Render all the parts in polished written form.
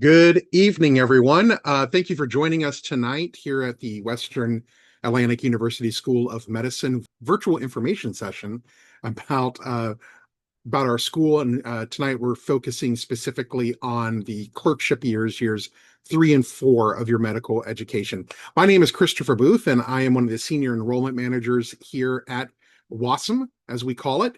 Good evening, everyone. Thank you for joining us tonight here at the Western Atlantic University School of Medicine virtual information session about our school. And tonight we're focusing specifically on the clerkship years 3 and 4 of your medical education. My name is Christopher Booth, and I am one of the senior enrollment managers here at WAUSM, as we call it.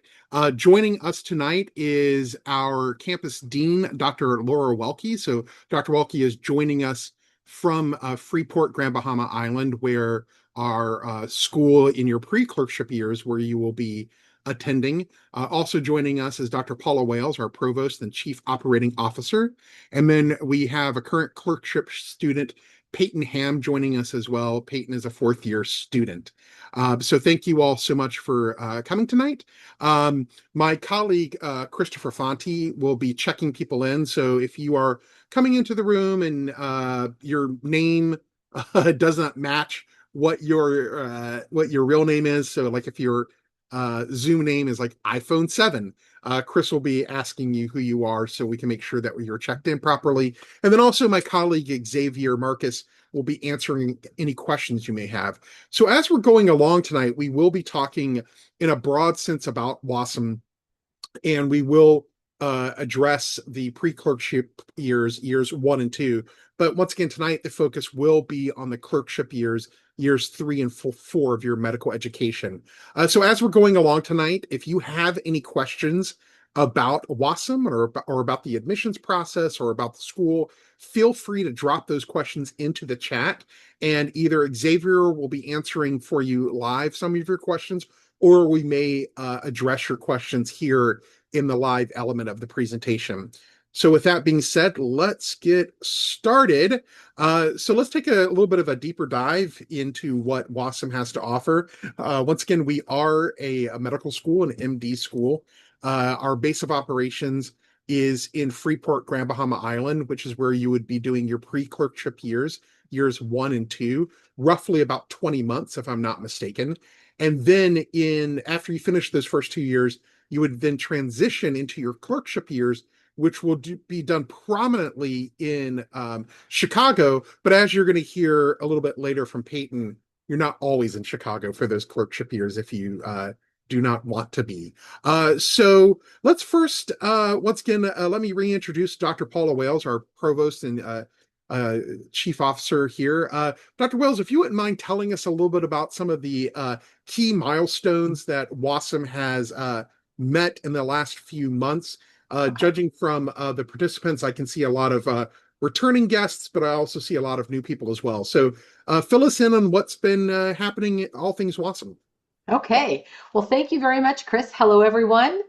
Joining us tonight is our campus dean, Dr. Laura Welke. So Dr. Welke is joining us from Freeport, Grand Bahama Island, where our school in your pre-clerkship years, where you will be attending. Also joining us is Dr. Paula Wales, our provost and chief operating officer. And then we have a current clerkship student, Peyton Ham, joining us as well. Peyton is a fourth-year student. So thank you all so much for coming tonight. My colleague, Christopher Fonte, will be checking people in. So if you are coming into the room and your name does not match what your real name is, so like if your Zoom name is like iPhone 7, Chris will be asking you who you are so we can make sure that you're checked in properly. And then also my colleague Xavier Marcus will be answering any questions you may have. So as we're going along tonight, we will be talking in a broad sense about WASM, and we will address the pre-clerkship years 1 and 2. But once again, tonight the focus will be on the clerkship years 3 and 4 of your medical education. So as we're going along tonight, if you have any questions about WASM or about the admissions process or about the school, feel free to drop those questions into the chat, and either Xavier will be answering for you live some of your questions, or we may address your questions here in the live element of the presentation. So with that being said, let's get started. So let's take a little bit of a deeper dive into what WASM has to offer. Once again, we are a medical school, an MD school. Our base of operations is in Freeport, Grand Bahama Island, which is where you would be doing your pre-clerkship years 1 and 2, roughly about 20 months, if I'm not mistaken. And then after you finish those first 2 years, you would then transition into your clerkship years, which will be done prominently in Chicago. But as you're going to hear a little bit later from Peyton, you're not always in Chicago for those clerkship years if you do not want to be. So let's first, once again, let me reintroduce Dr. Paula Wales, our provost and chief officer here. Dr. Wales, if you wouldn't mind telling us a little bit about some of the key milestones that WASM has met in the last few months. Judging from the participants, I can see a lot of returning guests, but I also see a lot of new people as well. So fill us in on what's been happening, all things WASM. Okay. Well, thank you very much, Chris. Hello, everyone.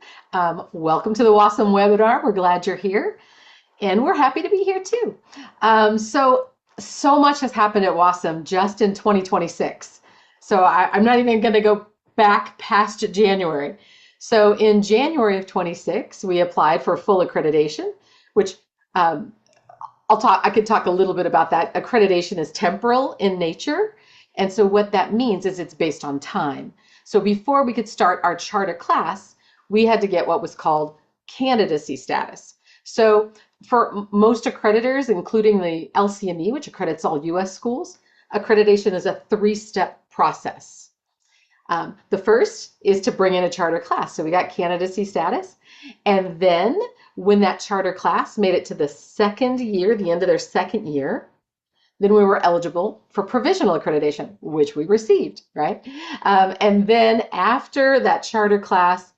Welcome to the WASM webinar. We're glad you're here, and we're happy to be here too. So much has happened at WASM just in 2026. So I'm not even going to go back past January. So in January of 26, we applied for full accreditation, which I could talk a little bit about that. Accreditation is temporal in nature. And so what that means is it's based on time. So before we could start our charter class, we had to get what was called candidacy status. So for most accreditors, including the LCME, which accredits all US schools, accreditation is a 3-step process. The first is to bring in a charter class. So we got candidacy status. And then when that charter class made it to the second year, the end of their second year, then we were eligible for provisional accreditation, which we received, right? And then after that charter class,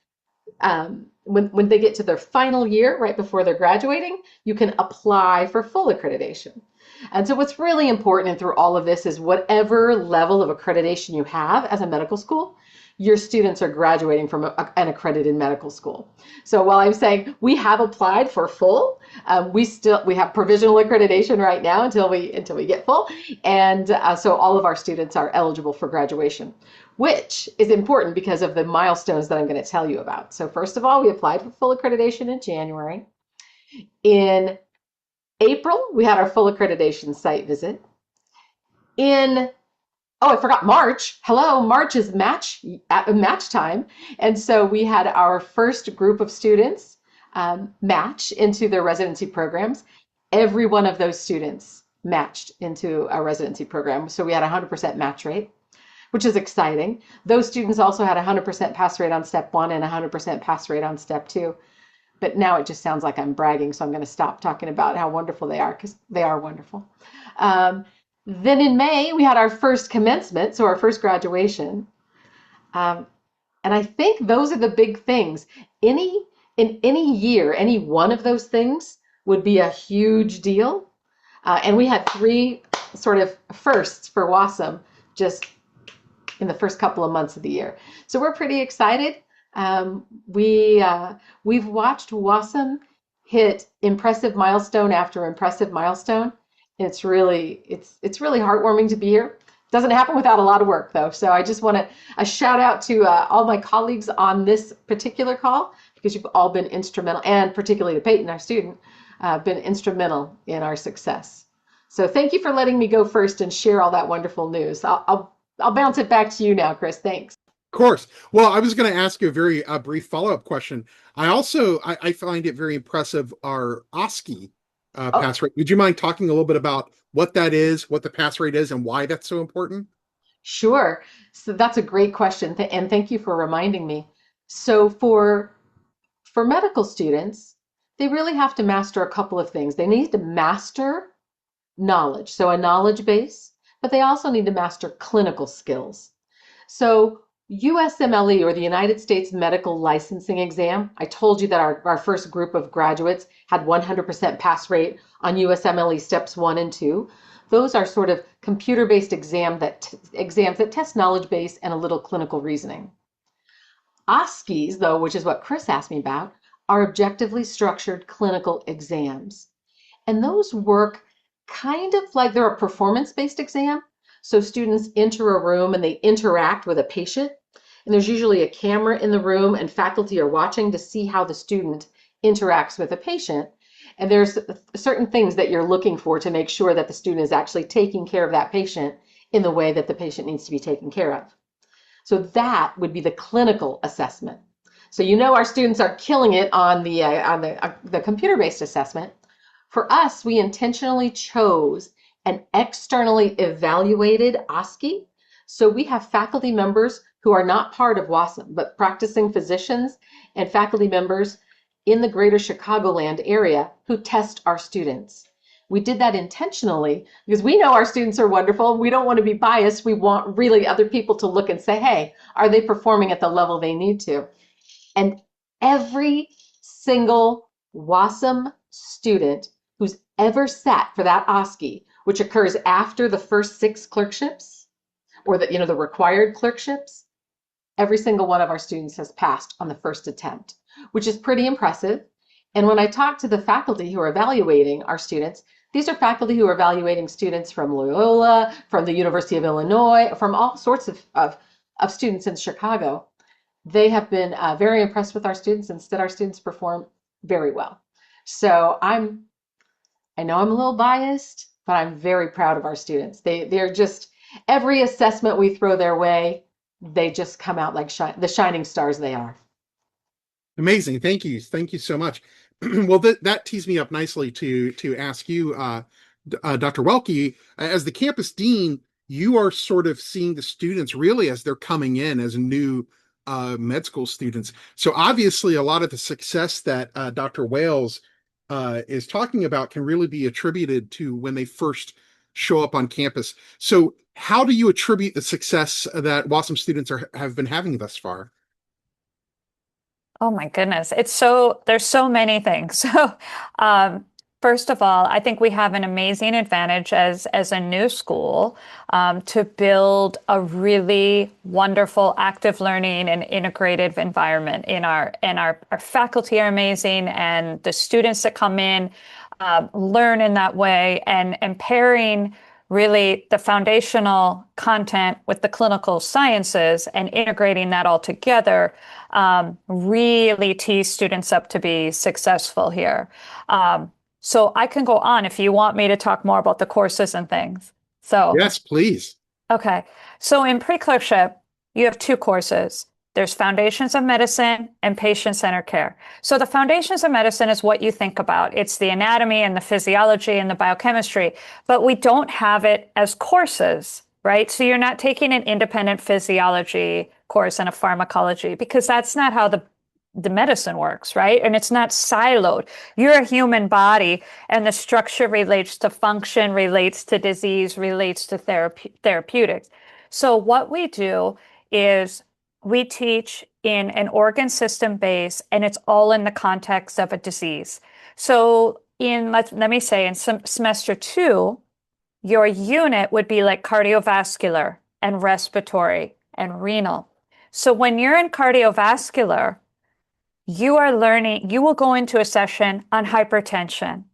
when they get to their final year, right before they're graduating, you can apply for full accreditation. And so what's really important through all of this is whatever level of accreditation you have as a medical school, your students are graduating from an accredited medical school. So while I'm saying we have applied for full, we have provisional accreditation right now until we get full, and so all of our students are eligible for graduation, which is important because of the milestones that I'm going to tell you about. So first of all, we applied for full accreditation in January. In April, we had our full accreditation site visit. Oh, I forgot March. Hello, March is match time. And so we had our first group of students match into their residency programs. every one of those students matched into a residency program. So we had a 100% match rate, which is exciting. Those students also had a 100% pass rate on step one and a 100% pass rate on step two. But now it just sounds like I'm bragging, so I'm going to stop talking about how wonderful they are because they are wonderful. Um, then in May, we had our first commencement, so our first graduation. Um, and I think those are the big things. In any year, any one of those things would be a huge deal. And we had three sort of firsts for WASM just in the first couple of months of the year. So we're pretty excited. We've watched WASM hit impressive milestone after impressive milestone. It's really heartwarming to be here. Doesn't happen without a lot of work though. So I just want to a shout out to all my colleagues on this particular call because you've all been instrumental, and particularly to Peyton, our student, been instrumental in our success. So thank you for letting me go first and share all that wonderful news. I'll bounce it back to you now, Chris. Thanks. Of course. Well, I was going to ask you a very brief follow-up question. I find it very impressive, our OSCE Oh, pass rate. Would you mind talking a little bit about what that is, what the pass rate is, and why that's so important? sure. So that's a great question, and thank you for reminding me. So for medical students, they really have to master a couple of things. They need to master knowledge, so a knowledge base, but they also need to master clinical skills. So USMLE, or the United States Medical Licensing Exam, I told you that our first group of graduates had 100% pass rate on USMLE steps 1 and 2. Those are sort of computer-based exams that test knowledge base and a little clinical reasoning. OSCEs, though, which is what Chris asked me about, are objectively structured clinical exams. And those work kind of like they're a performance-based exam. So students enter a room and they interact with a patient. And there's usually a camera in the room and faculty are watching to see how the student interacts with a patient. And there's certain things that you're looking for to make sure that the student is actually taking care of that patient in the way that the patient needs to be taken care of. So that would be the clinical assessment. So you know our students are killing it on the computer-based assessment. For us, we intentionally chose an externally evaluated OSCE. So we have faculty members who are not part of WASM, but practicing physicians and faculty members in the greater Chicagoland area who test our students. We did that intentionally because we know our students are wonderful. We don't want to be biased. We want really other people to look and say, hey, are they performing at the level they need to? And every single WASM student who's ever sat for that OSCE, which occurs after the first 6 clerkships or the required clerkships, every single one of our students has passed on the first attempt, which is pretty impressive. And when I talk to the faculty who are evaluating our students, these are faculty who are evaluating students from Loyola, from the University of Illinois, from all sorts of students in Chicago. They have been very impressed with our students and said our students perform very well. So I know I'm a little biased, but I'm very proud of our students. They're just every assessment we throw their way, they just come out like the shining stars they are. Amazing. Thank you. Thank you so much. Well, that tees me up nicely to ask you, Dr. Welke, as the campus dean, you are sort of seeing the students really as they're coming in as new med school students. So obviously, a lot of the success that Dr. Wales is talking about can really be attributed to when they first show up on campus. So how do you attribute the success that WASM students have been having thus far? Oh my goodness. There's so many things. So, first of all, I think we have an amazing advantage as a new school to build a really wonderful active learning and integrative environment our faculty are amazing and the students that come in learn in that way and pairing really the foundational content with the clinical sciences and integrating that all together really tees students up to be successful here. So I can go on if you want me to talk more about the courses and things. So, Yes, please. okay. So in preclerkship, you have 2 courses. There's foundations of medicine and patient-centered care. So the foundations of medicine is what you think about. It's the anatomy and the physiology and the biochemistry, but we don't have it as courses, right? So you're not taking an independent physiology course and a pharmacology, because that's not how the medicine works, right? And it's not siloed. You're a human body, and the structure relates to function, relates to disease, relates to therapeutics. So what we do is we teach in an organ system base, and it's all in the context of a disease. So let me say in semester 2, your unit would be like cardiovascular and respiratory and renal. So when you're in cardiovascular, you are learning, you will go into a session on hypertension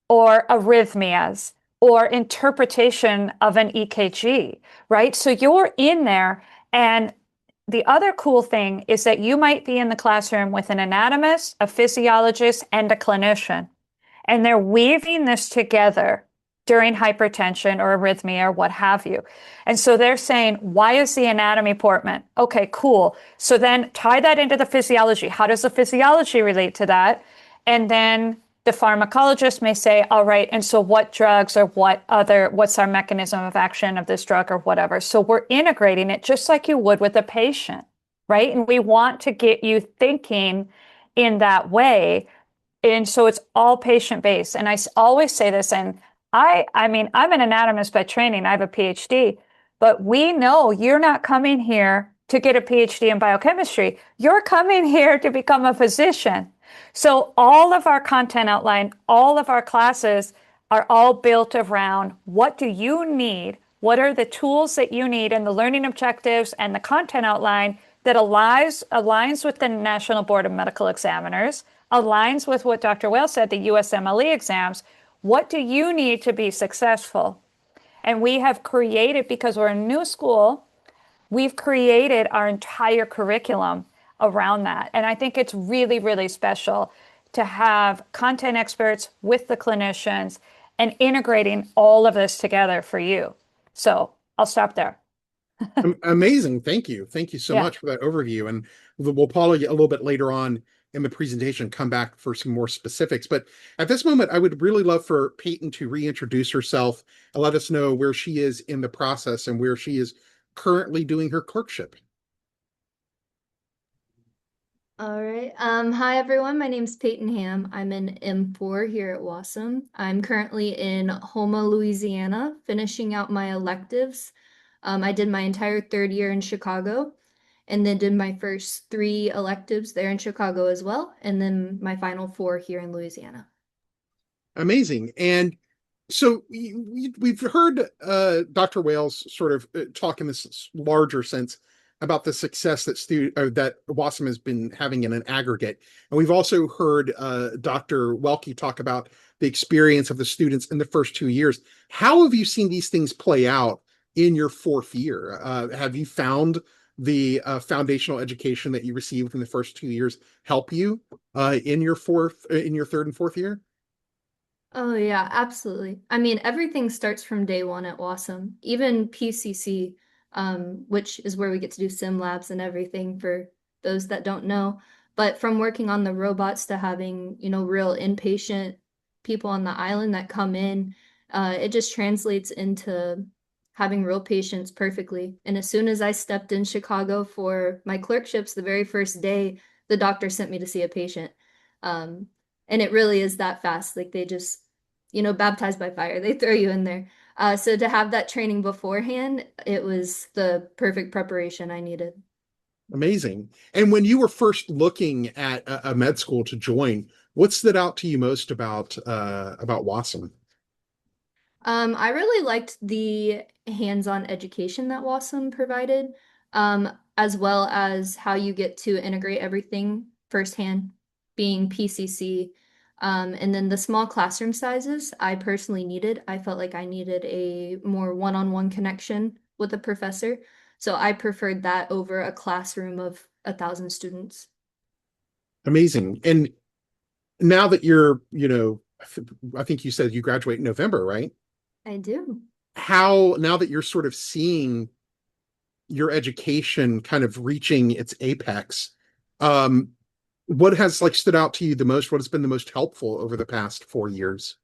or arrhythmias or interpretation of an EKG, right? So you're in there, and the other cool thing is that you might be in the classroom with an anatomist, a physiologist, and a clinician, and they're weaving this together during hypertension or arrhythmia or what have you. And so they're saying, why is the anatomy important? Okay, cool. So then tie that into the physiology. How does the physiology relate to that? And then the pharmacologist may say, all right, and so what drugs or what's our mechanism of action of this drug or whatever. So we're integrating it just like you would with a patient, right? And we want to get you thinking in that way. And so it's all patient-based. And I always say this, and I mean, I'm an anatomist by training. I have a PhD, but we know you're not coming here to get a PhD in biochemistry. You're coming here to become a physician. So all of our content outline, all of our classes are all built around what do you need? What are the tools that you need, and the learning objectives and the content outline that aligns with the National Board of Medical Examiners, aligns with what Dr. Wales said, the USMLE exams. What do you need to be successful? And we have created, because we're a new school, we've created our entire curriculum around that. And I think it's really, really special to have content experts with the clinicians and integrating all of this together for you. So I'll stop there. Amazing. Thank you. Thank you so Yeah. much for that overview. And we'll probably a little bit later on in the presentation come back for some more specifics. But at this moment, I would really love for Peyton to reintroduce herself and let us know where she is in the process and where she is currently doing her clerkship. All right. Hi, everyone. My name's Peyton Ham. I'm in M4 here at WAUSM. I'm currently in Houma, Louisiana, finishing out my electives. I did my entire third year in Chicago, and then did my first 3 electives there in Chicago as well, and then my final 4 here in Louisiana. Amazing. And so we've heard Dr. Wales sort of talk in this larger sense about the success that WASM has been having in an aggregate. And we've also heard Dr. Welke talk about the experience of the students in the first 2 years. How have you seen these things play out in your 4th year? Have you found the foundational education that you received in the first 2 years help you in your 3rd and 4th year? Oh, yeah, absolutely. I mean, everything starts from day one at WASM, even PCC, which is where we get to do sim labs and everything for those that don't know. But from working on the robots to having, real inpatient people on the island that come in, it just translates into having real patients perfectly. And as soon as I stepped in Chicago for my clerkships, the very first day, the doctor sent me to see a patient. And it really is that fast. Like they just, baptized by fire. They throw you in there. So to have that training beforehand, it was the perfect preparation I needed. Amazing. And when you were first looking at a med school to join, what stood out to you most about WASM? I really liked the hands-on education that WASM provided, as well as how you get to integrate everything firsthand, being PCC. And then the small classroom sizes I personally needed. I felt like I needed a more one-on-one connection with the professor. So I preferred that over a classroom of 1,000 students. Amazing. And now that you're, I think you said you graduate in November, right? I do. Now that you're sort of seeing your education kind of reaching its apex, um, what has like stood out to you the most? What has been the most helpful over the past 4 years?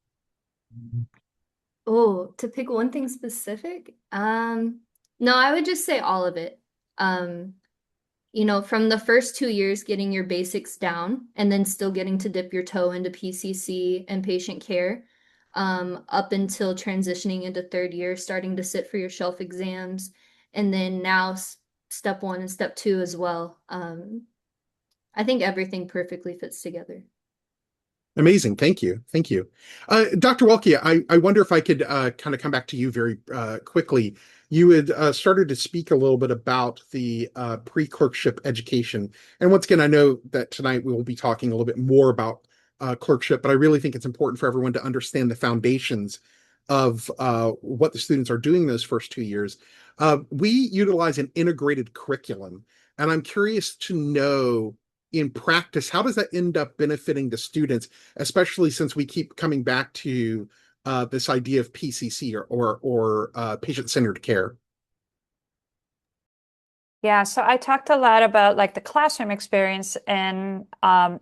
Oh, to pick one thing specific? No, I would just say all of it. Um, from the first 2 years getting your basics down and then still getting to dip your toe into PCC and patient care, up until transitioning into third year, starting to sit for your shelf exams, and then now step one and step two as well. I think everything perfectly fits together. Amazing. Thank you. Thank you. Dr. Welke, I wonder if I could kind of come back to you very quickly. You had started to speak a little bit about the pre-clerkship education. And once again, I know that tonight we will be talking a little bit more about clerkship, but I really think it's important for everyone to understand the foundations of what the students are doing those first 2 years. We utilize an integrated curriculum, and I'm curious to know in practice, how does that end up benefiting the students, especially since we keep coming back to this idea of PCC or patient-centered care? Yeah, so I talked a lot about like the classroom experience and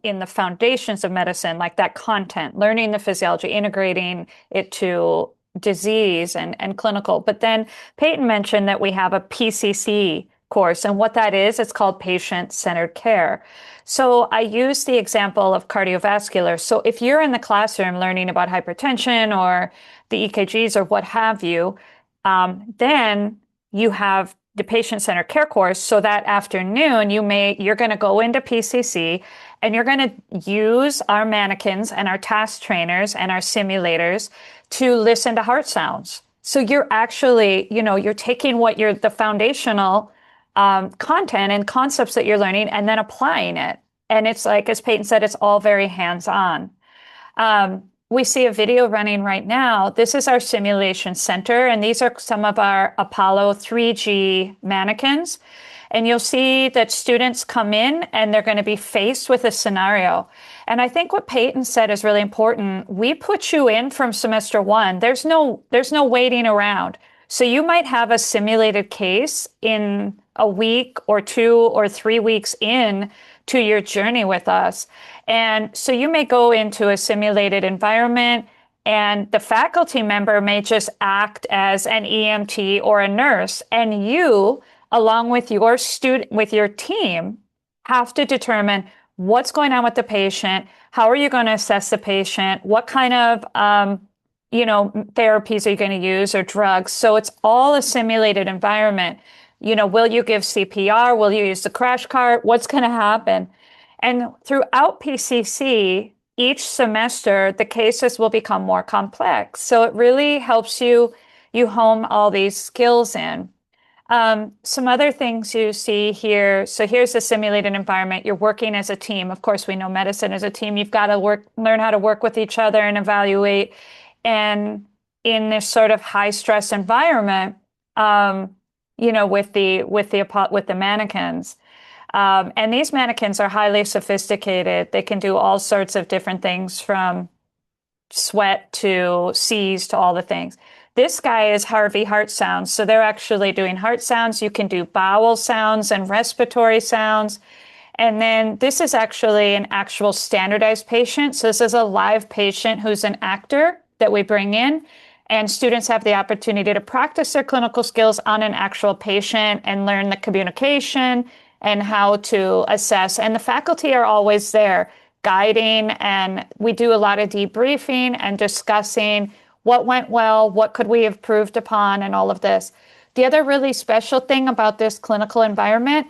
in the foundations of medicine, like that content, learning the physiology, integrating it to disease and clinical. But then Peyton mentioned that we have a PCC course, and what that is, it's called patient-centered care. So I use the example of cardiovascular. So if you're in the classroom learning about hypertension or the EKGs or what have you, then you have the patient-centered care course. So that afternoon, you're going to go into PCC and you're going to use our mannequins and our task trainers and our simulators to listen to heart sounds. So you're actually, you're taking the foundational content and concepts that you're learning and then applying it. And it's like, as Peyton said, it's all very hands-on. We see a video running right now. This is our simulation center, and these are some of our Apollo 3G mannequins. And you'll see that students come in and they're going to be faced with a scenario. And I think what Peyton said is really important. We put you in from semester one. There's no waiting around. So you might have a simulated case in a week or 2 or 3 weeks in to your journey with us. And so you may go into a simulated environment and the faculty member may just act as an EMT or a nurse, and you, along with your team, have to determine what's going on with the patient, how are you going to assess the patient, what kind of therapies are you going to use or drugs. So it's all a simulated environment. Will you give CPR? Will you use the crash cart? What's going to happen? And throughout PCC, each semester, the cases will become more complex. So it really helps you hone all these skills in. Some other things you see here. So here's the simulated environment. You're working as a team. Of course, we know medicine as a team. You've got to learn how to work with each other and evaluate. And in this sort of high stress environment, with the mannequins. And these mannequins are highly sophisticated. They can do all sorts of different things, from sweat to seize to all the things. This guy is Harvey heart sounds. So they're actually doing heart sounds. You can do bowel sounds and respiratory sounds. And then this is actually an actual standardized patient. So this is a live patient who's an actor that we bring in. And students have the opportunity to practice their clinical skills on an actual patient and learn the communication and how to assess. And the faculty are always there guiding, and we do a lot of debriefing and discussing what went well, what could we have improved upon, and all of this. The other really special thing about this clinical environment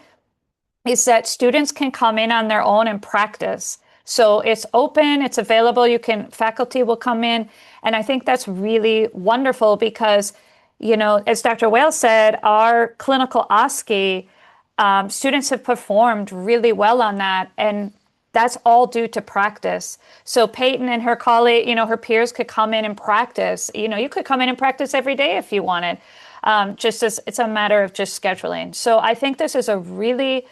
is that students can come in on their own and practice. So it's open, it's available, faculty will come in. And I think that's really wonderful because, as Dr. Wales said, our clinical OSCE, students have performed really well on that, and that's all due to practice. So Peyton and her colleague, her peers could come in and practice. You could come in and practice every day if you wanted. Just as it's a matter of just scheduling. So I think this is a really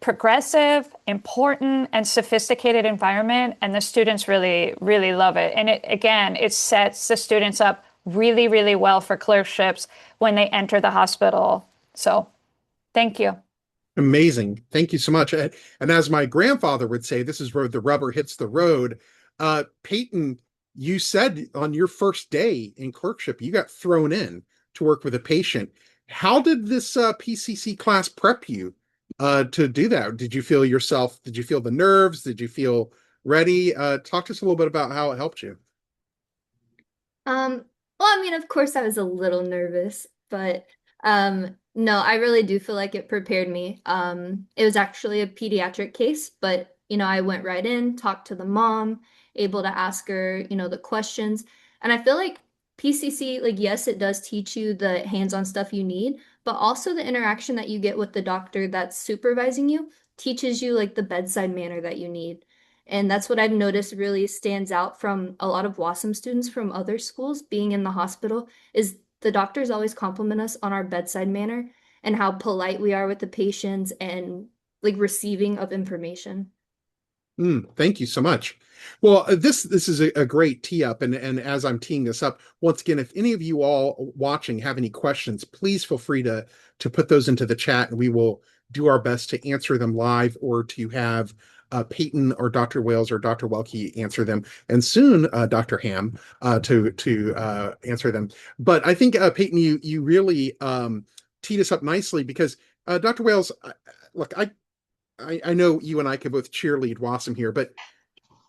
progressive, important, and sophisticated environment, and the students really, really love it. And it sets the students up really, really well for clerkships when they enter the hospital. So. Thank you. Amazing. Thank you so much. And as my grandfather would say, this is where the rubber hits the road. Peyton, you said on your first day in clerkship, you got thrown in to work with a patient. How did this PCC class prep you to do that? Did you feel yourself? Did you feel the nerves? Did you feel ready? Talk to us a little bit about how it helped you. Well, I mean, of course I was a little nervous, but no, I really do feel like it prepared me. It was actually a pediatric case, but I went right in, talked to the mom, able to ask her, the questions. And I feel like PCC, like, yes, it does teach you the hands-on stuff you need, but also the interaction that you get with the doctor that's supervising you teaches you like the bedside manner that you need. And that's what I've noticed really stands out from a lot of WASM students from other schools being in the hospital is the doctors always compliment us on our bedside manner and how polite we are with the patients and like receiving of information. Thank you so much. Well, this is a great tee up, and as I'm teeing this up, once again, if any of you all watching have any questions, please feel free to put those into the chat, and we will do our best to answer them live, or to have Peyton or Dr. Wales or Dr. Welke answer them, and soon Dr. Ham to answer them. But I think Peyton, you really teed us up nicely because Dr. Wales, look, I know you and I can both cheerlead WASM here, but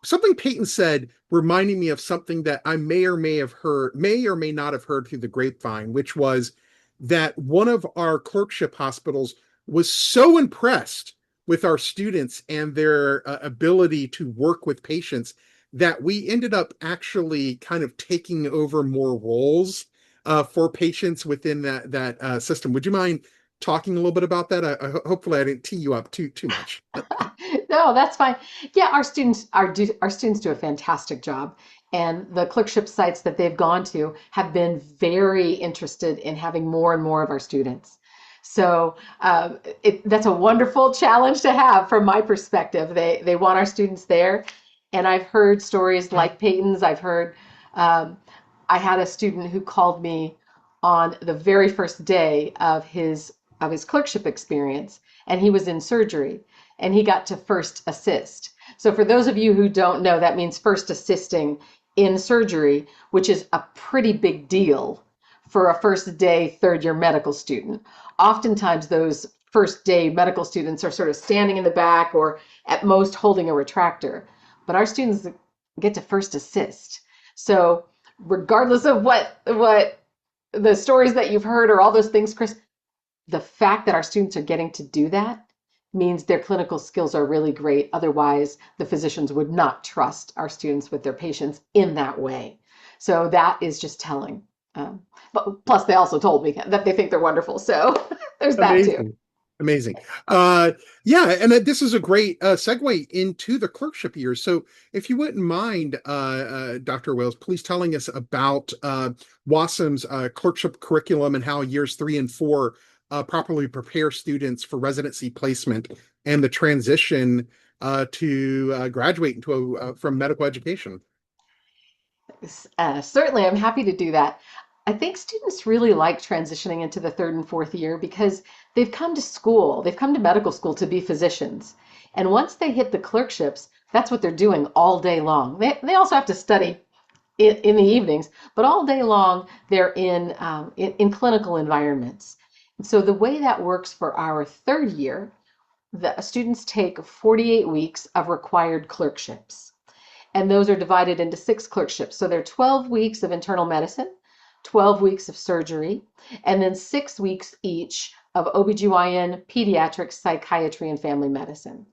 something Peyton said reminded me of something that I may or may not have heard through the grapevine, which was that one of our clerkship hospitals was so impressed with our students and their ability to work with patients that we ended up actually kind of taking over more roles for patients within that system. Would you mind talking a little bit about that? Hopefully I didn't tee you up too much. No, that's fine. Yeah, our students do a fantastic job, and the clerkship sites that they've gone to have been very interested in having more and more of our students. So that's a wonderful challenge to have from my perspective. They want our students there, and I've heard stories like Peyton's. Um, I had a student who called me on the very first day of his clerkship experience, and he was in surgery, and he got to first assist. So for those of you who don't know, that means first assisting in surgery, which is a pretty big deal for a first day third year medical student. Oftentimes those first day medical students are sort of standing in the back or at most holding a retractor, but our students get to first assist. So regardless of what the stories that you've heard or all those things, Chris, the fact that our students are getting to do that means their clinical skills are really great. Otherwise, the physicians would not trust our students with their patients in that way. So that is just telling. But plus, they also told me that they think they're wonderful. So there's that too. Amazing. Amazing. Yeah, and this is a great segue into the clerkship years. So if you wouldn't mind, Dr. Wales, please telling us about WASM's clerkship curriculum and how years 3 and 4 properly prepare students for residency placement and the transition to graduate into from medical education. Certainly, I'm happy to do that. I think students really like transitioning into the third and fourth year because they've come to medical school to be physicians. And once they hit the clerkships, that's what they're doing all day long. They also have to study in the evenings, but all day long they're in clinical environments. So the way that works for our third year, the students take 48 weeks of required clerkships, and those are divided into 6 clerkships. So they're 12 weeks of internal medicine, 12 weeks of surgery, and then 6 weeks each of OBGYN, pediatrics, psychiatry, and family medicine.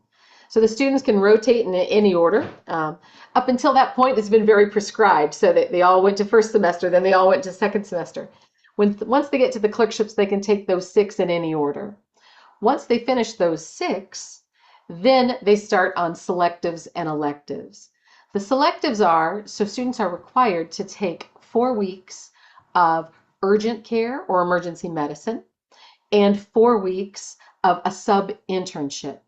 So the students can rotate in any order. Up until that point, it's been very prescribed, so that they all went to first semester, then they all went to second semester. Once they get to the clerkships, they can take those 6 in any order. Once they finish those 6, then they start on selectives and electives. The selectives so students are required to take 4 weeks of urgent care or emergency medicine and 4 weeks of a sub-internship.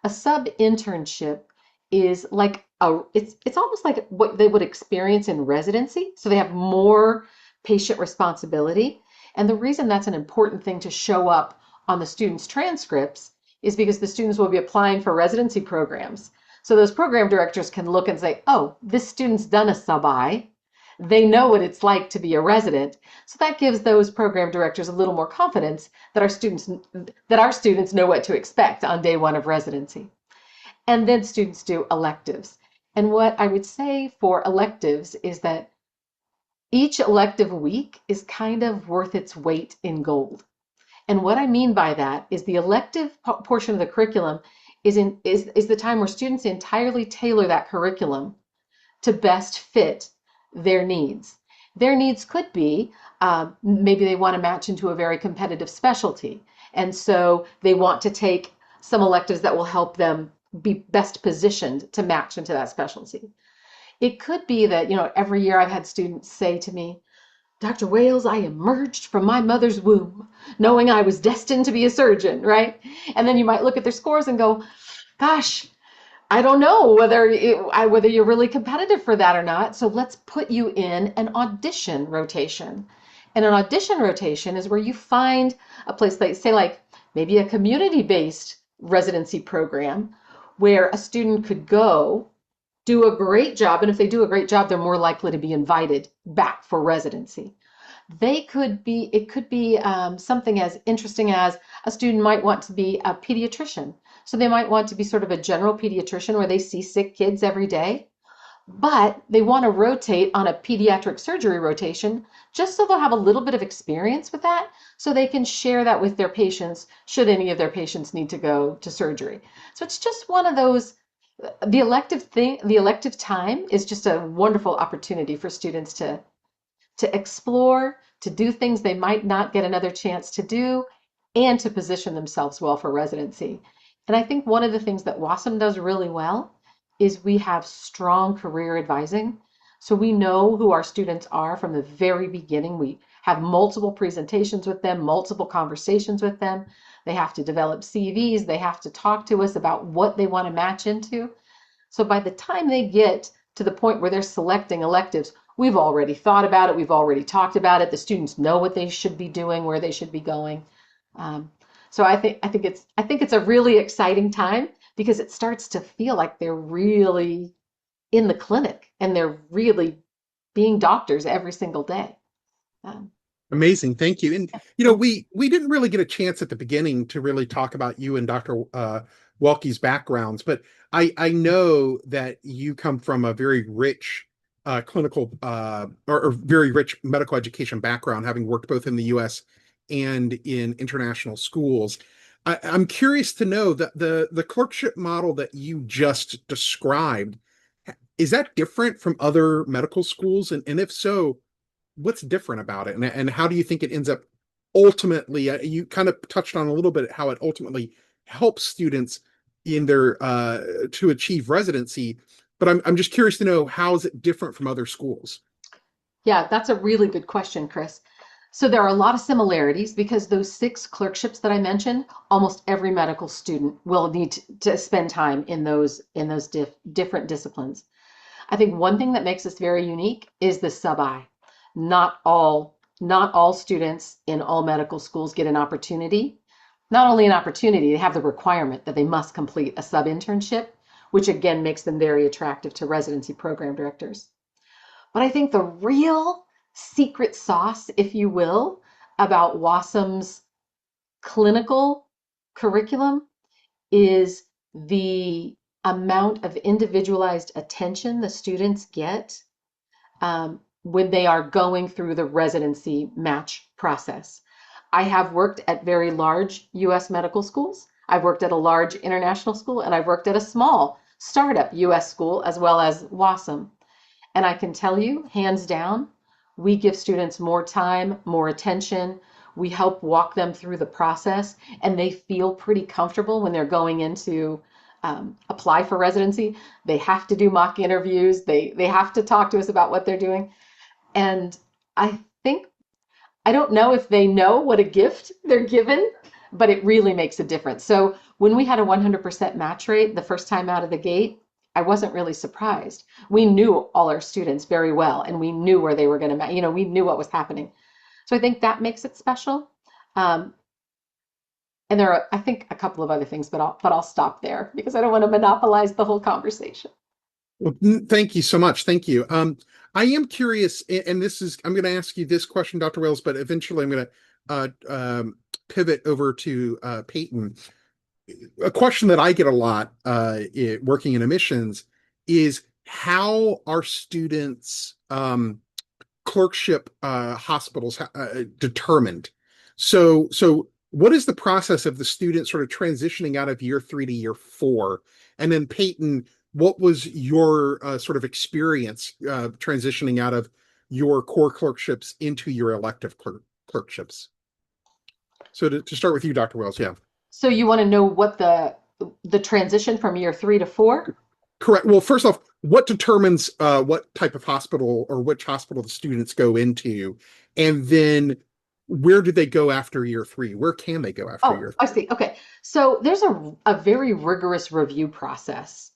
A sub-internship is like it's almost like what they would experience in residency. So they have more patient responsibility. And the reason that's an important thing to show up on the students' transcripts is because the students will be applying for residency programs. So those program directors can look and say, oh, this student's done a sub-I. They know what it's like to be a resident. So that gives those program directors a little more confidence that our students know what to expect on day one of residency. And then students do electives. And what I would say for electives is that each elective week is kind of worth its weight in gold. And what I mean by that is the elective portion of the curriculum is the time where students entirely tailor that curriculum to best fit their needs. Their needs could be maybe they want to match into a very competitive specialty. And so they want to take some electives that will help them be best positioned to match into that specialty. It could be that, every year I've had students say to me, Dr. Wales, I emerged from my mother's womb knowing I was destined to be a surgeon, right? And then you might look at their scores and go, gosh, I don't know whether you're really competitive for that or not. So let's put you in an audition rotation. And an audition rotation is where you find a place like, say, like maybe a community-based residency program where a student could go do a great job. And if they do a great job, they're more likely to be invited back for residency. It could be something as interesting as a student might want to be a pediatrician. So they might want to be sort of a general pediatrician where they see sick kids every day, but they want to rotate on a pediatric surgery rotation just so they'll have a little bit of experience with that so they can share that with their patients should any of their patients need to go to surgery. So it's just one of those, the elective time is just a wonderful opportunity for students to explore, to do things they might not get another chance to do, and to position themselves well for residency. And I think one of the things that WAUSM does really well is we have strong career advising. So we know who our students are from the very beginning. We have multiple presentations with them, multiple conversations with them. They have to develop CVs. They have to talk to us about what they want to match into. So by the time they get to the point where they're selecting electives, we've already thought about it. We've already talked about it. The students know what they should be doing, where they should be going. So I think it's a really exciting time because it starts to feel like they're really in the clinic and they're really being doctors every single day. Um, Amazing. Thank you. And we didn't really get a chance at the beginning to really talk about you and Dr. Welke's backgrounds, but I know that you come from a very rich clinical or very rich medical education background, having worked both in the US and in international schools. I'm curious to know that the clerkship model that you just described, is that different from other medical schools? And if so, what's different about it? And how do you think it ends up ultimately, you kind of touched on a little bit how it ultimately helps students in their to achieve residency, but I'm just curious to know, how is it different from other schools? Yeah, that's a really good question, Chris. So there are a lot of similarities because those 6 clerkships that I mentioned, almost every medical student will need to spend time in those different disciplines. I think one thing that makes us very unique is the sub-I. Not all students in all medical schools get an opportunity. Not only an opportunity, they have the requirement that they must complete a sub-internship, which again makes them very attractive to residency program directors. But I think the real secret sauce, if you will, about WASM's clinical curriculum is the amount of individualized attention the students get when they are going through the residency match process. I have worked at very large US medical schools. I've worked at a large international school, and I've worked at a small startup US school as well as WASM. And I can tell you, hands down, we give students more time, more attention. We help walk them through the process, and they feel pretty comfortable when they're going into apply for residency. They have to do mock interviews. They have to talk to us about what they're doing. And I think, I don't know if they know what a gift they're given, but it really makes a difference. So when we had a 100% match rate the first time out of the gate, I wasn't really surprised. We knew all our students very well, and we knew where they were going to, we knew what was happening. So I think that makes it special. Um, And there are, I think, a couple of other things, but I'll stop there because I don't want to monopolize the whole conversation. Well, thank you so much. Thank you. I am curious, and I'm going to ask you this question, Dr. Wells, but eventually I'm going to pivot over to Peyton. A question that I get a lot working in admissions is how are students clerkship hospitals determined? So what is the process of the student sort of transitioning out of year 3 to year 4? And then Peyton, what was your sort of experience transitioning out of your core clerkships into your elective clerkships? So to start with you, Dr. Wells, yeah. So you want to know what the transition from year 3 to 4? Correct. Well, first off, what determines what type of hospital or which hospital the students go into? And then where do they go after year 3? Where can they go after Oh, year I 3? see. Okay. So there's a very rigorous review process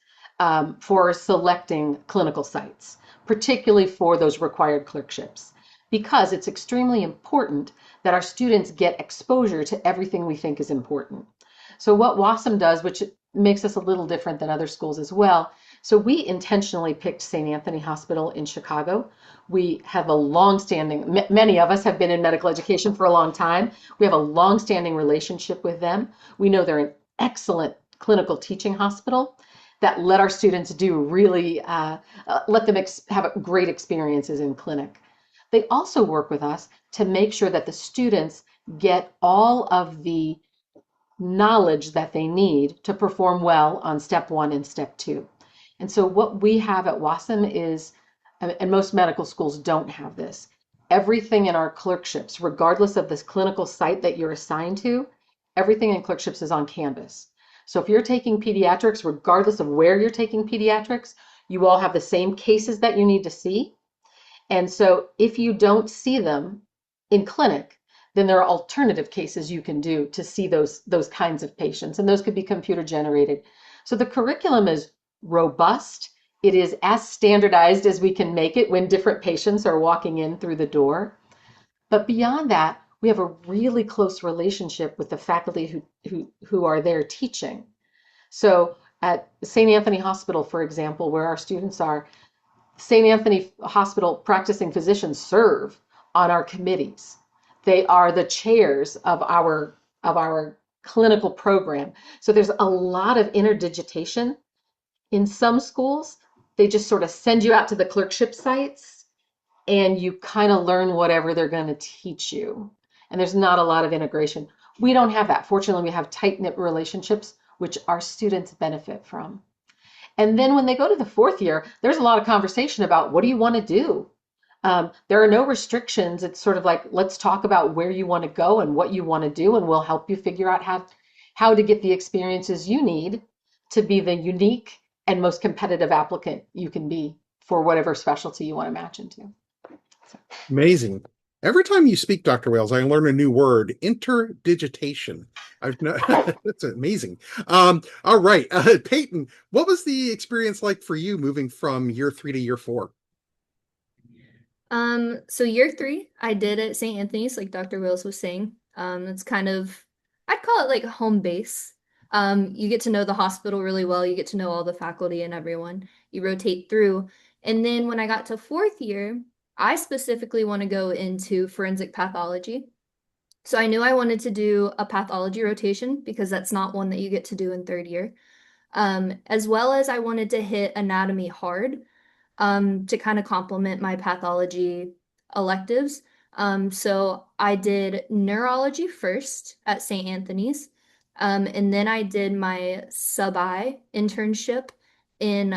for selecting clinical sites, particularly for those required clerkships, because it's extremely important that our students get exposure to everything we think is important. So what WASM does, which makes us a little different than other schools as well, so we intentionally picked St. Anthony Hospital in Chicago. We have a long-standing, many of us have been in medical education for a long time. We have a long-standing relationship with them. We know they're an excellent clinical teaching hospital that let our students do really, let them have great experiences in clinic. They also work with us to make sure that the students get all of the knowledge that they need to perform well on step 1 and step 2. And so what we have at WASM is, and most medical schools don't have this, everything in our clerkships, regardless of this clinical site that you're assigned to, everything in clerkships is on Canvas. So if you're taking pediatrics, regardless of where you're taking pediatrics, you all have the same cases that you need to see. And so if you don't see them in clinic, then there are alternative cases you can do to see those kinds of patients, and those could be computer generated. So the curriculum is robust. It is as standardized as we can make it when different patients are walking in through the door. But beyond that, we have a really close relationship with the faculty who are there teaching. So at St. Anthony Hospital, for example, where our students are, St. Anthony Hospital practicing physicians serve on our committees. They are the chairs of our clinical program. So there's a lot of interdigitation. In some schools, they just sort of send you out to the clerkship sites and you kind of learn whatever they're going to teach you. And there's not a lot of integration. We don't have that. Fortunately, we have tight-knit relationships, which our students benefit from. And then when they go to the 4th year, there's a lot of conversation about what do you want to do? There are no restrictions. It's sort of like, let's talk about where you want to go and what you want to do, and we'll help you figure out how to get the experiences you need to be the unique and most competitive applicant you can be for whatever specialty you want to match into. So. Amazing. Every time you speak, Dr. Wales, I learn a new word, interdigitation. That's amazing. All right. Peyton, what was the experience like for you moving from year 3 to year 4? So year 3, I did at St. Anthony's, like Dr. Wills was saying. It's kind of, I'd call it like home base. You get to know the hospital really well. You get to know all the faculty and everyone. You rotate through. And then when I got to 4th year, I specifically want to go into forensic pathology. So I knew I wanted to do a pathology rotation because that's not one that you get to do in 3rd year. As well as I wanted to hit anatomy hard to kind of complement my pathology electives. So I did neurology first at St. Anthony's, and then I did my sub-I internship in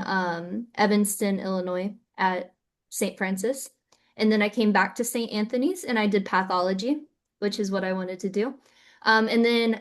Evanston, Illinois at St. Francis. And then I came back to St. Anthony's and I did pathology, which is what I wanted to do. And then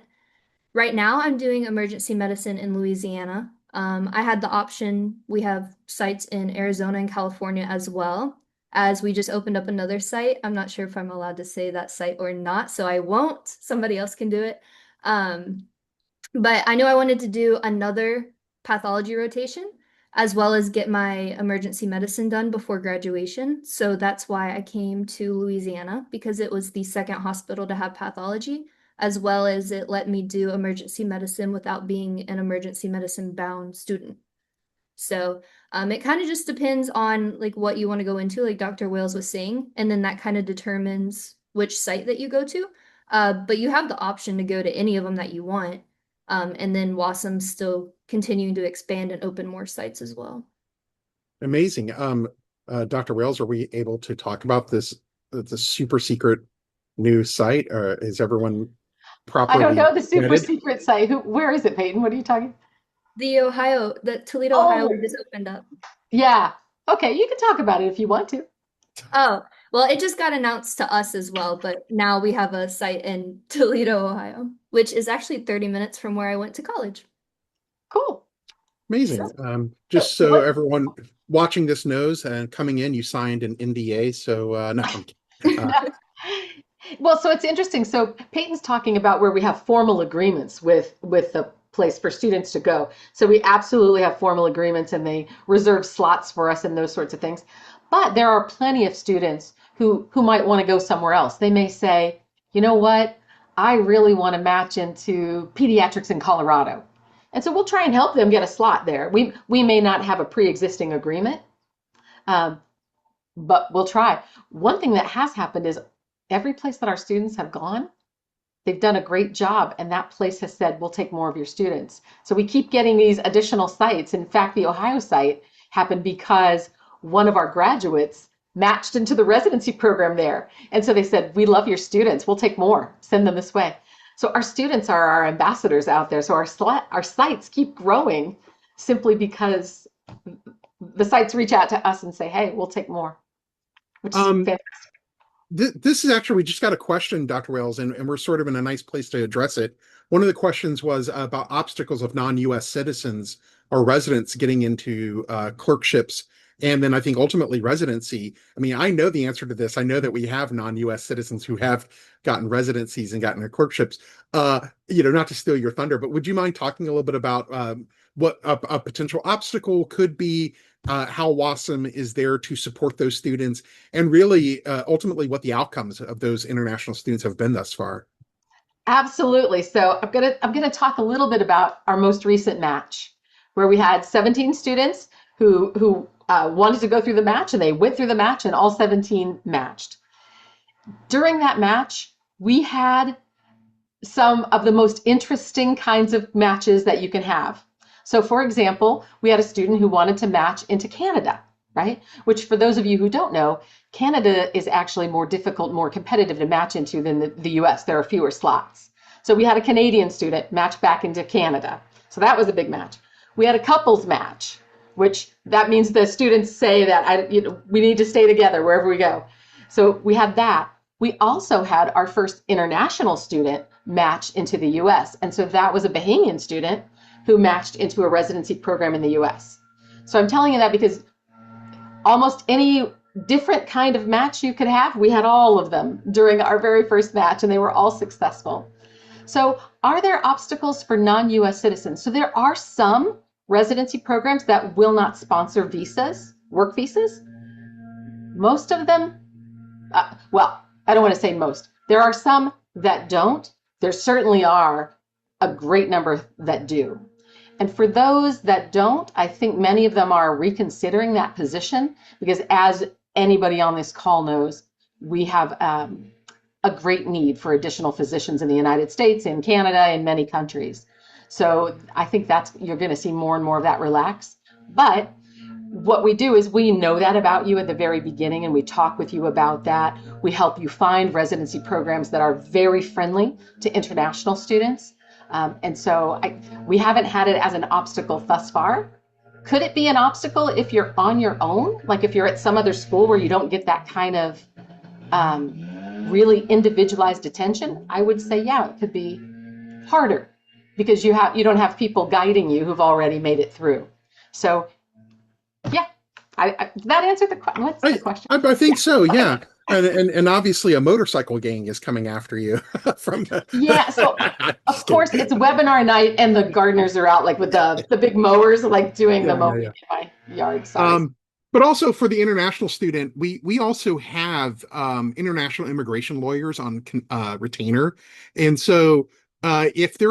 right now I'm doing emergency medicine in Louisiana. I had the option, we have sites in Arizona and California as well, as we just opened up another site. I'm not sure if I'm allowed to say that site or not, so I won't. Somebody else can do it. But I knew I wanted to do another pathology rotation, as well as get my emergency medicine done before graduation. So that's why I came to Louisiana, because it was the second hospital to have pathology. as well as it let me do emergency medicine without being an emergency medicine bound student. So it kind of just depends on like what you want to go into, like Dr. Wales was saying, and then that kind of determines which site that you go to. But you have the option to go to any of them that you want. And then WASM's still continuing to expand and open more sites as well. Amazing. Dr. Wales, are we able to talk about this, the super secret new site? Or is everyone I properly don't know the super vetted? secret site. Where is it, Peyton? What are you talking? The Toledo, Ohio Oh, just opened up. yeah. Okay, you can talk about it if you want to. Oh, well, it just got announced to us as well, but now we have a site in Toledo, Ohio, which is actually 30 minutes from where I went to college. Cool. Amazing. So Just so what everyone watching this knows, and coming in, you signed an NDA. So no, I'm kidding. Well, so it's interesting. So Peyton's talking about where we have formal agreements with the place for students to go. So we absolutely have formal agreements and they reserve slots for us and those sorts of things. But there are plenty of students who might want to go somewhere else. They may say, you know what? I really want to match into pediatrics in Colorado. And so we'll try and help them get a slot there. We may not have a pre-existing agreement, um, but we'll try. One thing that has happened is every place that our students have gone, they've done a great job, and that place has said, we'll take more of your students. So we keep getting these additional sites. In fact, the Ohio site happened because one of our graduates matched into the residency program there. And so they said, we love your students. We'll take more. Send them this way. So our students are our ambassadors out there. So our sites keep growing simply because the sites reach out to us and say, hey, we'll take more, which is Um, fantastic. This is actually, we just got a question, Dr. Wales, and we're sort of in a nice place to address it. One of the questions was about obstacles of non-US citizens or residents getting into clerkships, and then I think ultimately residency. I mean, I know the answer to this. I know that we have non-US citizens who have gotten residencies and gotten their clerkships. Not to steal your thunder, but would you mind talking a little bit about what a potential obstacle could be, how WASM is there to support those students, and really ultimately what the outcomes of those international students have been thus far? Absolutely. So I'm gonna talk a little bit about our most recent match, where we had 17 students who wanted to go through the match, and they went through the match, and all 17 matched. During that match, we had some of the most interesting kinds of matches that you can have. So, for example, we had a student who wanted to match into Canada, right? Which, for those of you who don't know, Canada is actually more difficult, more competitive to match into than the US. There are fewer slots. So, we had a Canadian student match back into Canada. So, that was a big match. We had a couples match, which that means the students say that we need to stay together wherever we go. So, we had that. We also had our first international student match into the US. And so that was a Bahamian student who matched into a residency program in the US. So I'm telling you that because almost any different kind of match you could have, we had all of them during our very first match, and they were all successful. So are there obstacles for non-US citizens? So there are some residency programs that will not sponsor visas, work visas. Most of them, I don't want to say most. There are some that don't. There certainly are a great number that do. And for those that don't, I think many of them are reconsidering that position because, as anybody on this call knows, we have a great need for additional physicians in the United States, in Canada, in many countries. So I think you're going to see more and more of that relax. But what we do is we know that about you at the very beginning, and we talk with you about that. We help you find residency programs that are very friendly to international students. And so we haven't had it as an obstacle thus far. Could it be an obstacle if you're on your own? Like if you're at some other school where you don't get that kind of really individualized attention? I would say, yeah, it could be harder because you don't have people guiding you who've already made it through. So yeah, that answered the question. What's the question? I think so, yeah. And obviously a motorcycle gang is coming after you from Yeah, so of just course kidding. it's webinar night and the gardeners are out like with the big mowers like doing the Yeah, yeah, mowing yeah. in my yard. Sorry. But also for the international student, we also have international immigration lawyers on retainer, and so if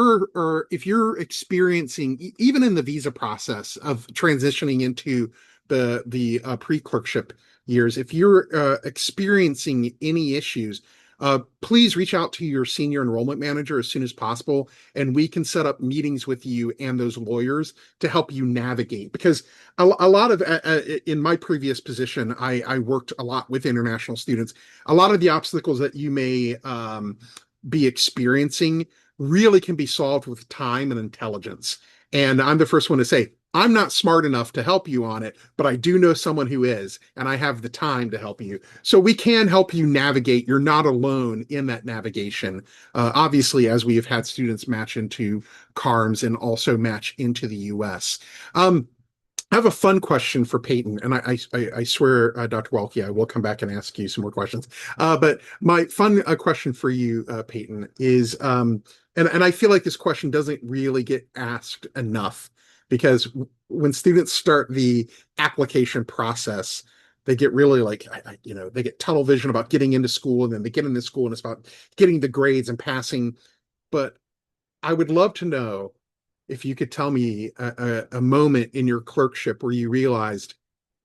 you're experiencing even in the visa process of transitioning into the pre-clerkship years, if you're experiencing any issues, please reach out to your senior enrollment manager as soon as possible, and we can set up meetings with you and those lawyers to help you navigate. Because a lot of in my previous position, I worked a lot with international students. A lot of the obstacles that you may be experiencing really can be solved with time and intelligence. And I'm the first one to say, I'm not smart enough to help you on it, but I do know someone who is, and I have the time to help you. So we can help you navigate. You're not alone in that navigation. Obviously, as we have had students match into CARMS and also match into the US. I have a fun question for Peyton, and I swear, Dr. Welke, I will come back and ask you some more questions. But my fun question for you, Peyton, is, and I feel like this question doesn't really get asked enough, because when students start the application process, they get really like, they get tunnel vision about getting into school, and then they get into school and it's about getting the grades and passing. But I would love to know if you could tell me a moment in your clerkship where you realized,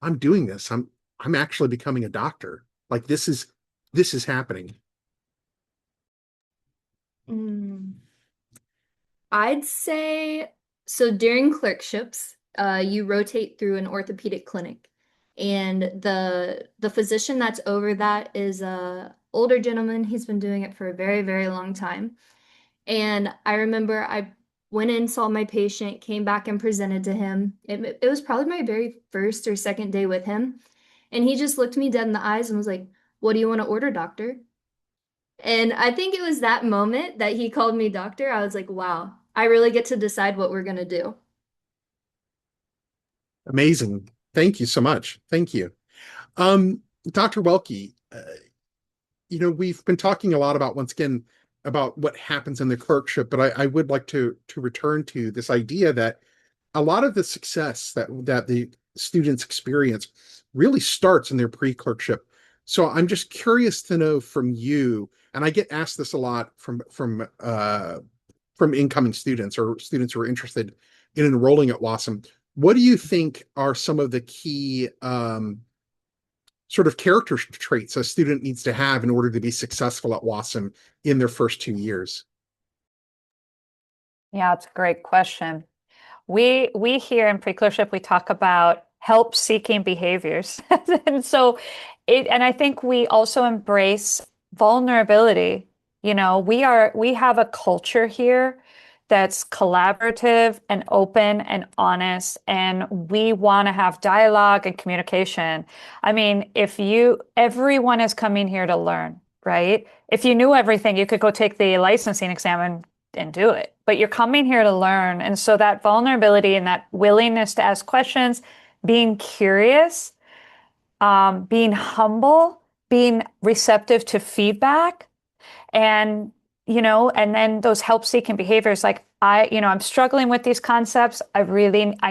I'm doing this. I'm actually becoming a doctor. Like this is happening. Mm, I'd say so during clerkships, you rotate through an orthopedic clinic, and the physician that's over that is a older gentleman. He's been doing it for a very, very long time. And I remember I went in, saw my patient, came back and presented to him. It was probably my very first or second day with him. And he just looked me dead in the eyes and was like, "What do you want to order, doctor?" And I think it was that moment that he called me doctor. I was like, wow, I really get to decide what we're going to do. Amazing. Thank you so much. Thank you. Dr. Welke, we've been talking a lot about, once again, about what happens in the clerkship, but I would like to return to this idea that a lot of the success that the students experience really starts in their pre-clerkship. So I'm just curious to know from you, and I get asked this a lot from incoming students or students who are interested in enrolling at WAUSM. What do you think are some of the key sort of character traits a student needs to have in order to be successful at WAUSM in their first 2 years? Yeah, it's a great question. We here in pre-clerkship, we talk about help-seeking behaviors. And I think we also embrace vulnerability. We have a culture here that's collaborative and open and honest, and we want to have dialogue and communication. I mean, everyone is coming here to learn, right? If you knew everything, you could go take the licensing exam and do it. But you're coming here to learn. And so that vulnerability and that willingness to ask questions, being curious, being humble, being receptive to feedback, and and then those help-seeking behaviors, like I'm struggling with these concepts. I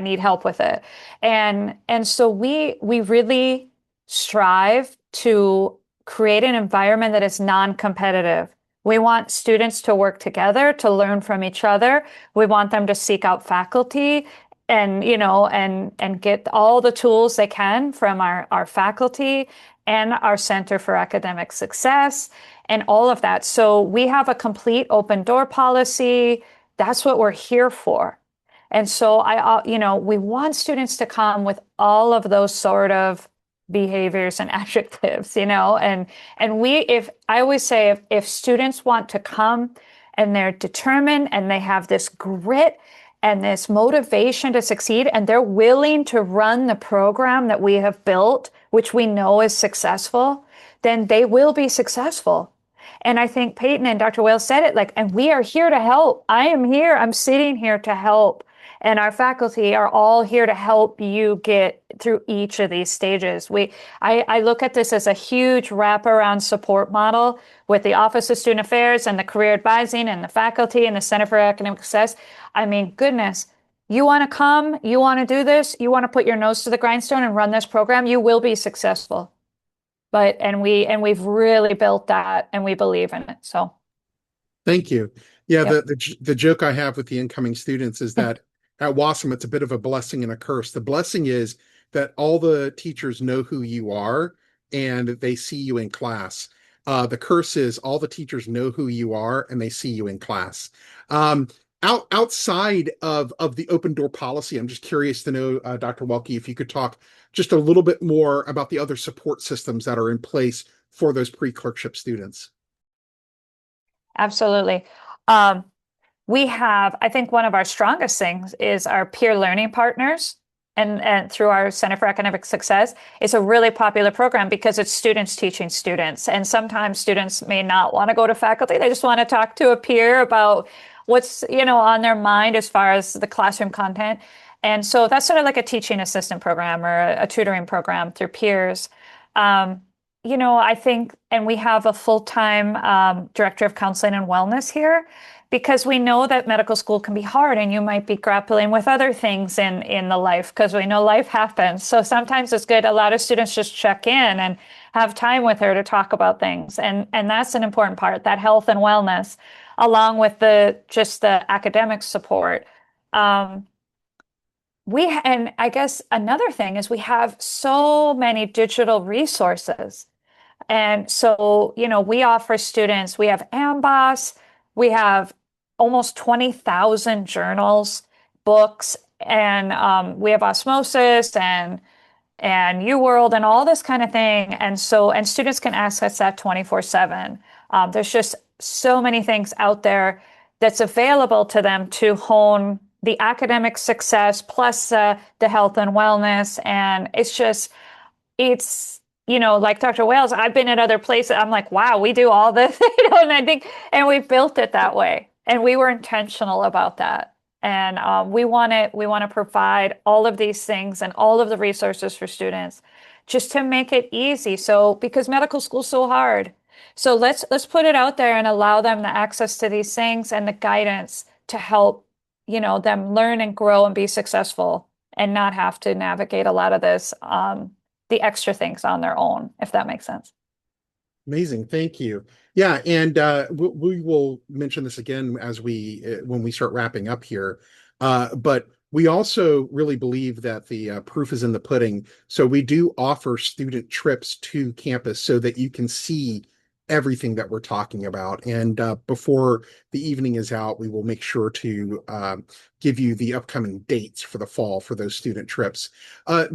need help with it. And so we really strive to create an environment that is non-competitive. We want students to work together, to learn from each other. We want them to seek out faculty and, and get all the tools they can from our faculty and our Center for Academic Success and all of that. So we have a complete open door policy. That's what we're here for. And so we want students to come with all of those sort of behaviors and adjectives, and if I always say, if students want to come and they're determined and they have this grit and this motivation to succeed, and they're willing to run the program that we have built, which we know is successful, then they will be successful. And I think Peyton and Dr. Wales said it, and we are here to help. I am here. I'm sitting here to help. And our faculty are all here to help you get through each of these stages. I look at this as a huge wraparound support model with the Office of Student Affairs and the Career Advising and the faculty and the Center for Academic Success. I mean, goodness, you want to come, you want to do this, you want to put your nose to the grindstone and run this program, you will be successful. We've really built that, and we believe in it. So Thank you. Yeah, yep. the joke I have with the incoming students is that at WAUSM, it's a bit of a blessing and a curse. The blessing is that all the teachers know who you are and they see you in class. The curse is all the teachers know who you are and they see you in class. Um, outside of the open door policy, I'm just curious to know, Dr. Welke, if you could talk just a little bit more about the other support systems that are in place for those pre-clerkship students. Absolutely. We have, I think one of our strongest things is our peer learning partners. And through our Center for Academic Success, it's a really popular program because it's students teaching students. And sometimes students may not want to go to faculty. They just want to talk to a peer about what's, on their mind as far as the classroom content. And so that's sort of like a teaching assistant program or a tutoring program through peers. I think, and we have a full-time director of counseling and wellness here, because we know that medical school can be hard and you might be grappling with other things in the life, because we know life happens. So sometimes it's good. A lot of students just check in and have time with her to talk about things. And that's an important part, that health and wellness, along with just the academic support. And I guess another thing is we have so many digital resources. And so, we offer students, we have AMCAS, we have almost 20,000 journals, books, and we have osmosis and UWorld and all this kind of thing. And students can access that 24/7. There's just so many things out there that's available to them to hone the academic success plus the health and wellness. And it's like Dr. Wales, I've been at other places. I'm like, wow, we do all this, and we built it that way, and we were intentional about that. And we want to provide all of these things and all of the resources for students, just to make it easy. So because medical school's so hard, so let's put it out there and allow them the access to these things and the guidance to help them learn and grow and be successful, and not have to navigate a lot of this. The extra things on their own, if that makes sense. Amazing. Thank you. Yeah. And we will mention this again as when we start wrapping up here. But we also really believe that the proof is in the pudding. So we do offer student trips to campus so that you can see everything that we're talking about. And before the evening is out, we will make sure to give you the upcoming dates for the fall for those student trips.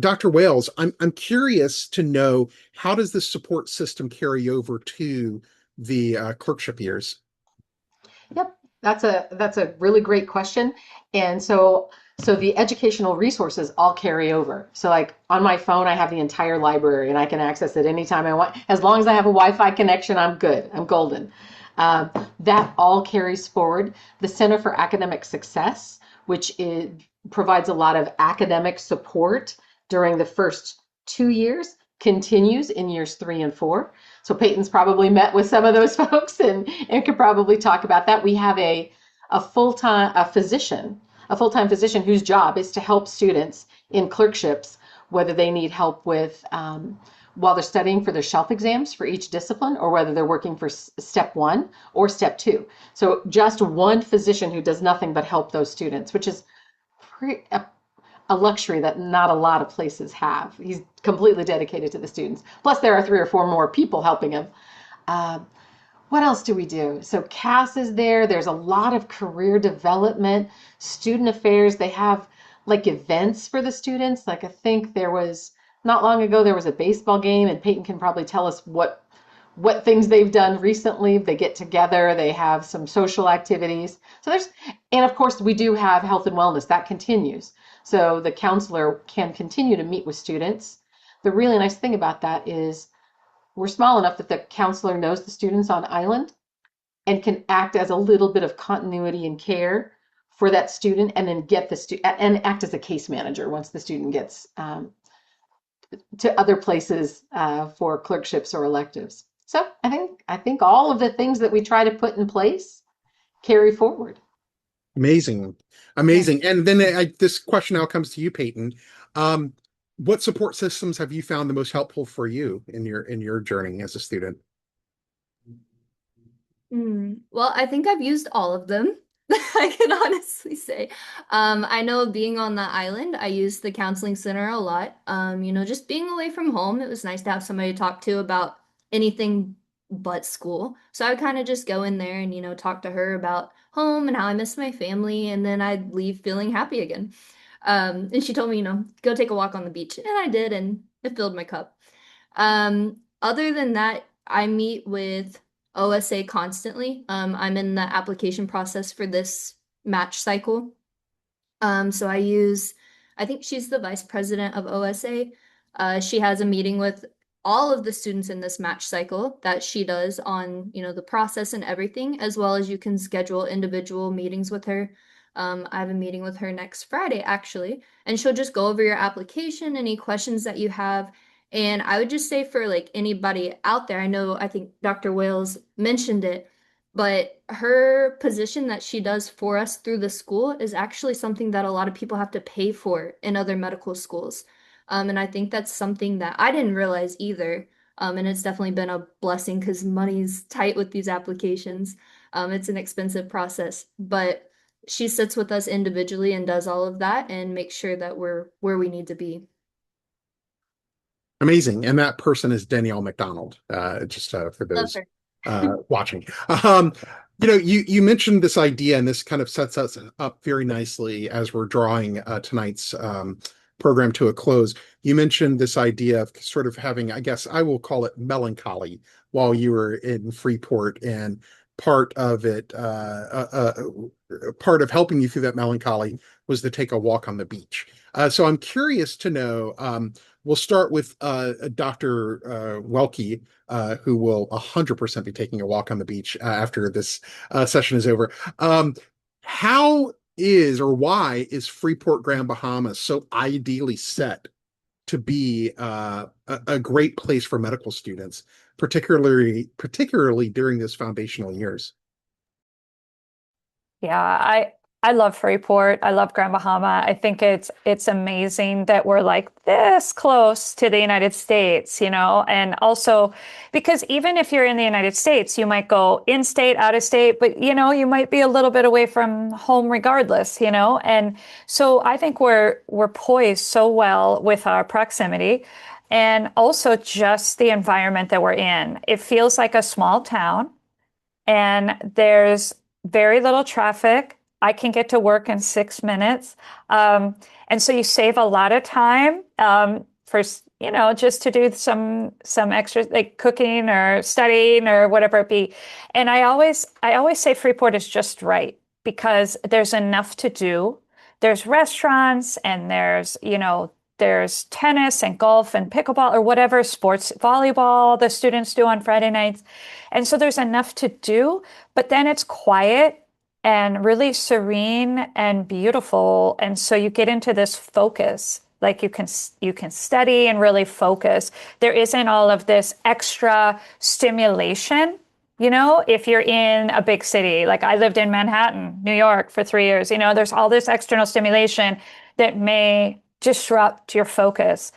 Dr. Wales, I'm curious to know, how does this support system carry over to the clerkship years? Yep, that's a really great question. And so the educational resources all carry over. So like on my phone, I have the entire library and I can access it anytime I want. As long as I have a Wi-Fi connection, I'm good. I'm golden. That all carries forward. The Center for Academic Success, provides a lot of academic support during the first 2 years, continues in years 3 and 4. So Peyton's probably met with some of those folks and could probably talk about that. We have a full-time physician whose job is to help students in clerkships, whether they need help with while they're studying for their shelf exams for each discipline, or whether they're working for step 1 or step 2. So just one physician who does nothing but help those students, which is a luxury that not a lot of places have. He's completely dedicated to the students. Plus, there are 3 or 4 more people helping him. What else do we do? So CAS is there. There's a lot of career development, student affairs. They have like events for the students. Like I think not long ago, there was a baseball game, and Peyton can probably tell us what things they've done recently. They get together, they have some social activities. And of course, we do have health and wellness that continues. So the counselor can continue to meet with students. The really nice thing about that is we're small enough that the counselor knows the students on island and can act as a little bit of continuity and care for that student, and then get the student and act as a case manager once the student gets to other places for clerkships or electives. So I think all of the things that we try to put in place carry forward. Amazing. Yeah. Amazing. And then this question now comes to you, Peyton. Um, what support systems have you found the most helpful for you in your journey as a student? Well, I think I've used all of them. I can honestly say. I know being on the island, I used the counseling center a lot. Just being away from home, it was nice to have somebody to talk to about anything but school. So I would kind of just go in there and, talk to her about home and how I miss my family, and then I'd leave feeling happy again. And she told me, go take a walk on the beach. And I did, and it filled my cup. Other than that, I meet with OSA constantly. I'm in the application process for this match cycle. So I think she's the vice president of OSA. She has a meeting with all of the students in this match cycle that she does on, the process and everything, as well as you can schedule individual meetings with her. I have a meeting with her next Friday, actually, and she'll just go over your application, any questions that you have. And I would just say for like anybody out there, I think Dr. Wales mentioned it, but her position that she does for us through the school is actually something that a lot of people have to pay for in other medical schools. And I think that's something that I didn't realize either. And it's definitely been a blessing because money's tight with these applications. It's an expensive process, but she sits with us individually and does all of that and makes sure that we're where we need to be. Amazing. And that person is Danielle McDonald, just for Love those her. watching. You mentioned this idea, and this kind of sets us up very nicely as we're drawing tonight's program to a close. You mentioned this idea of sort of having, I guess I will call it melancholy while you were in Freeport, and part of it, part of helping you through that melancholy was to take a walk on the beach. So I'm curious to know. We'll start with Dr. Welke, who will 100% be taking a walk on the beach after this session is over. How is or why is Freeport Grand Bahama so ideally set to be a great place for medical students, particularly during those foundational years? Yeah, I love Freeport. I love Grand Bahama. I think it's amazing that we're like this close to the United States, and also because even if you're in the United States, you might go in state, out of state, but you might be a little bit away from home regardless, And so I think we're poised so well with our proximity and also just the environment that we're in. It feels like a small town and there's very little traffic. I can get to work in 6 minutes. And so you save a lot of time for, just to do some extra like cooking or studying or whatever it be. And I always say Freeport is just right because there's enough to do. There's restaurants and there's tennis and golf and pickleball or whatever sports, volleyball the students do on Friday nights. And so there's enough to do, but then it's quiet and really serene and beautiful. And so you get into this focus, like you can study and really focus. There isn't all of this extra stimulation. If you're in a big city, like I lived in Manhattan, New York for 3 years, there's all this external stimulation that may disrupt your focus.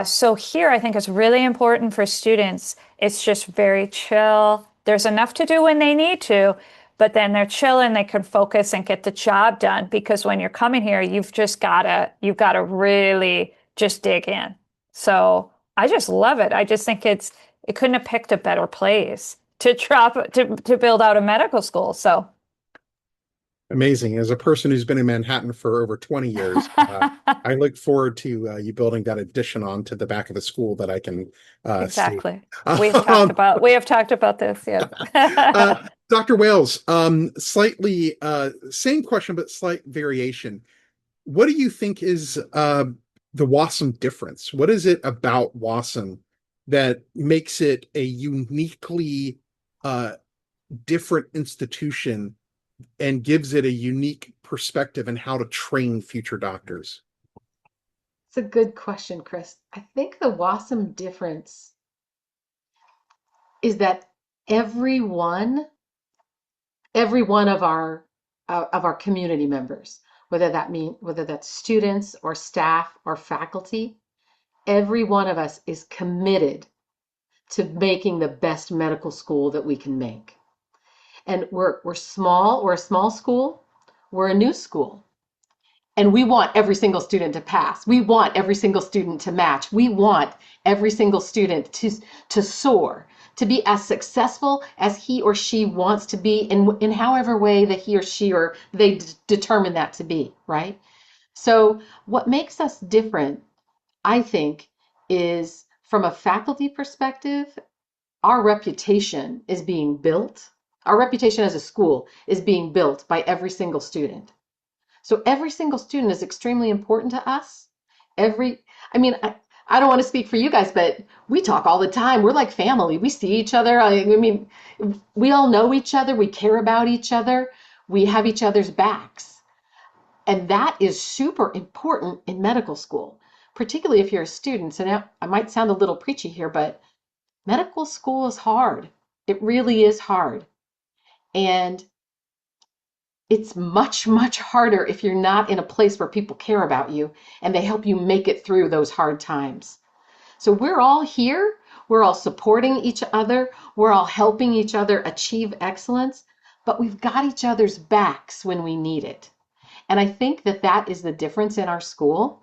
So here, I think it's really important for students. It's just very chill. There's enough to do when they need to, but then they're chill and they can focus and get the job done. Because when you're coming here, you've got to really just dig in. So I just love it. I just think it couldn't have picked a better place to build out a medical school. So Amazing. As a person who's been in Manhattan for over 20 years, I look forward to you building that addition onto the back of the school that I can see. exactly. We have talked about this, yes. Dr. Wales, slightly same question, but slight variation. What do you think is the WASM difference? What is it about WASM that makes it a uniquely different institution and gives it a unique perspective in how to train future doctors? It's a good question, Chris. I think the WASM difference is that every one of our of our community members, whether that's students or staff or faculty. Every one of us is committed to making the best medical school that we can make. And we're small, we're a small school, we're a new school. And we want every single student to pass. We want every single student to match. We want every single student to soar, to be as successful as he or she wants to be in however way that he or she or they determine that to be, right? So what makes us different, I think, is from a faculty perspective, our reputation is being built. Our reputation as a school is being built by every single student. So every single student is extremely important to us. Every, I mean, I don't want to speak for you guys, but we talk all the time. We're like family. We see each other. I mean, we all know each other. We care about each other. We have each other's backs. And that is super important in medical school, particularly if you're a student. And I might sound a little preachy here, but medical school is hard. It really is hard. And it's much, much harder if you're not in a place where people care about you and they help you make it through those hard times. So we're all here. We're all supporting each other. We're all helping each other achieve excellence, but we've got each other's backs when we need it. And I think that that is the difference in our school.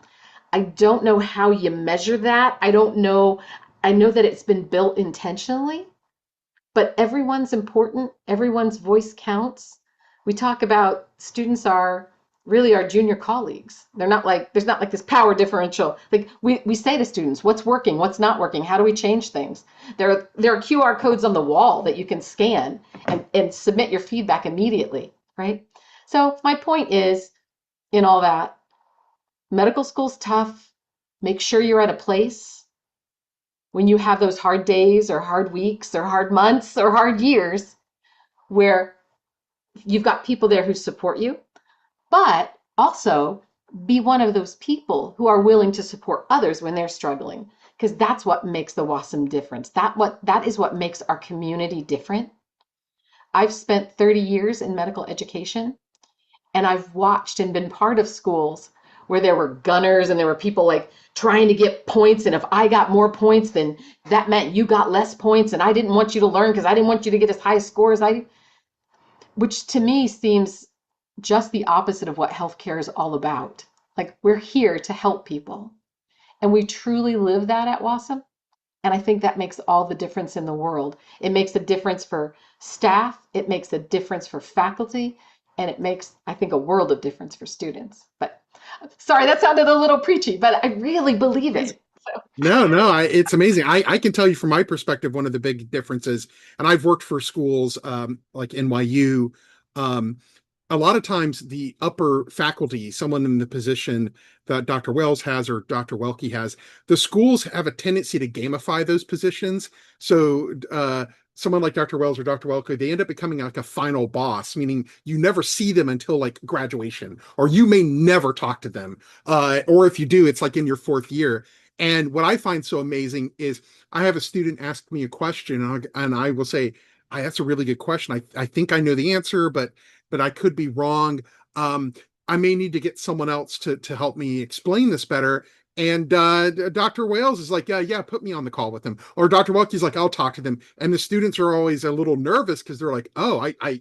I don't know how you measure that. I don't know. I know that it's been built intentionally, but everyone's important. Everyone's voice counts. We talk about students are really our junior colleagues. They're not like, there's not like this power differential. Like we say to students, what's working, what's not working, how do we change things? There are QR codes on the wall that you can scan and submit your feedback immediately, right? So my point is, in all that, medical school's tough. Make sure you're at a place when you have those hard days or hard weeks or hard months or hard years where you've got people there who support you, but also be one of those people who are willing to support others when they're struggling, because that's what makes the WASM difference. That is what makes our community different. I've spent 30 years in medical education, and I've watched and been part of schools where there were gunners and there were people like trying to get points. And if I got more points, then that meant you got less points. And I didn't want you to learn because I didn't want you to get as high a score as I, which to me seems just the opposite of what healthcare is all about. Like we're here to help people. And we truly live that at WASM. And I think that makes all the difference in the world. It makes a difference for staff, it makes a difference for faculty, and it makes, I think, a world of difference for students. But sorry, that sounded a little preachy, but I really believe it. So. No, it's amazing. I can tell you from my perspective, one of the big differences, and I've worked for schools like NYU. Um, a lot of times the upper faculty, someone in the position that Dr. Wells has or Dr. Welke has, the schools have a tendency to gamify those positions. So someone like Dr. Wells or Dr. Welke, they end up becoming like a final boss, meaning you never see them until like graduation, or you may never talk to them. Or if you do, it's like in your fourth year. And what I find so amazing is I have a student ask me a question and I will say, that's a really good question. I think I know the answer, but I could be wrong. I may need to get someone else to help me explain this better. And Dr. Wales is like, yeah, put me on the call with him. Or Dr. Welke's like, I'll talk to them. And the students are always a little nervous because they're like, oh, I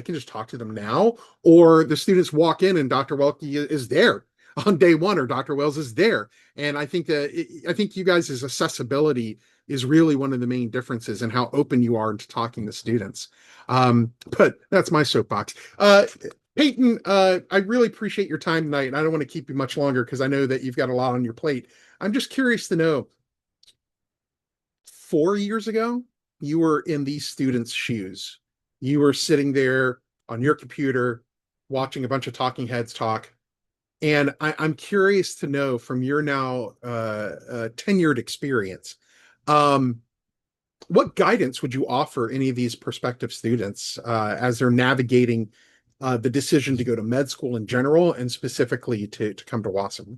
can just talk to them now. Or the students walk in and Dr. Welke is there on day one, or Dr. Wells is there. And I think you guys' accessibility is really one of the main differences in how open you are to talking to students. But that's my soapbox. Peyton, I really appreciate your time tonight, and I don't want to keep you much longer because I know that you've got a lot on your plate. I'm just curious to know, 4 years ago, you were in these students' shoes. You were sitting there on your computer watching a bunch of talking heads talk. And I'm curious to know from your now tenured experience, what guidance would you offer any of these prospective students as they're navigating the decision to go to med school in general and specifically to come to WASM?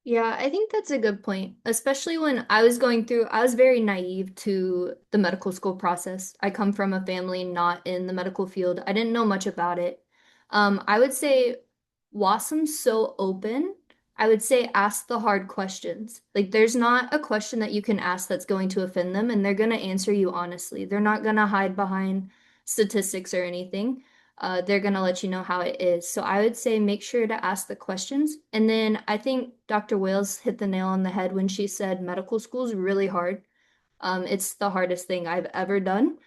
Yeah, I think that's a good point, especially when I was going through, I was very naive to the medical school process. I come from a family not in the medical field. I didn't know much about it. I would say WASM's so open. I would say ask the hard questions. Like there's not a question that you can ask that's going to offend them, and they're going to answer you honestly. They're not going to hide behind statistics or anything. They're going to let you know how it is. So I would say make sure to ask the questions. And then I think Dr. Wales hit the nail on the head when she said medical school is really hard. It's the hardest thing I've ever done.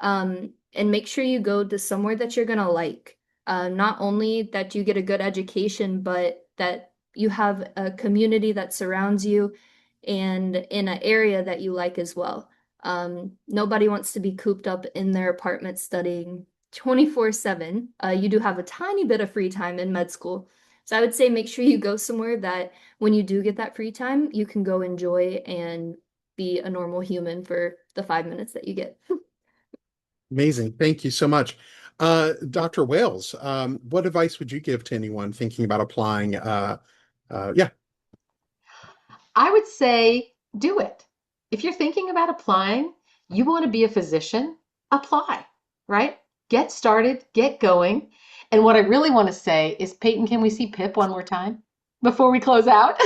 And make sure you go to somewhere that you're going to like. Not only that you get a good education, but that you have a community that surrounds you and in an area that you like as well. Nobody wants to be cooped up in their apartment studying 24/7. You do have a tiny bit of free time in med school. So I would say make sure you go somewhere that when you do get that free time, you can go enjoy and be a normal human for the 5 minutes that you get. Amazing. Thank you so much. Dr. Wales, what advice would you give to anyone thinking about applying? Yeah, I would say do it. If you're thinking about applying, you want to be a physician, apply, right? Get started, get going. And what I really want to say is, Peyton, can we see Pip one more time before we close out?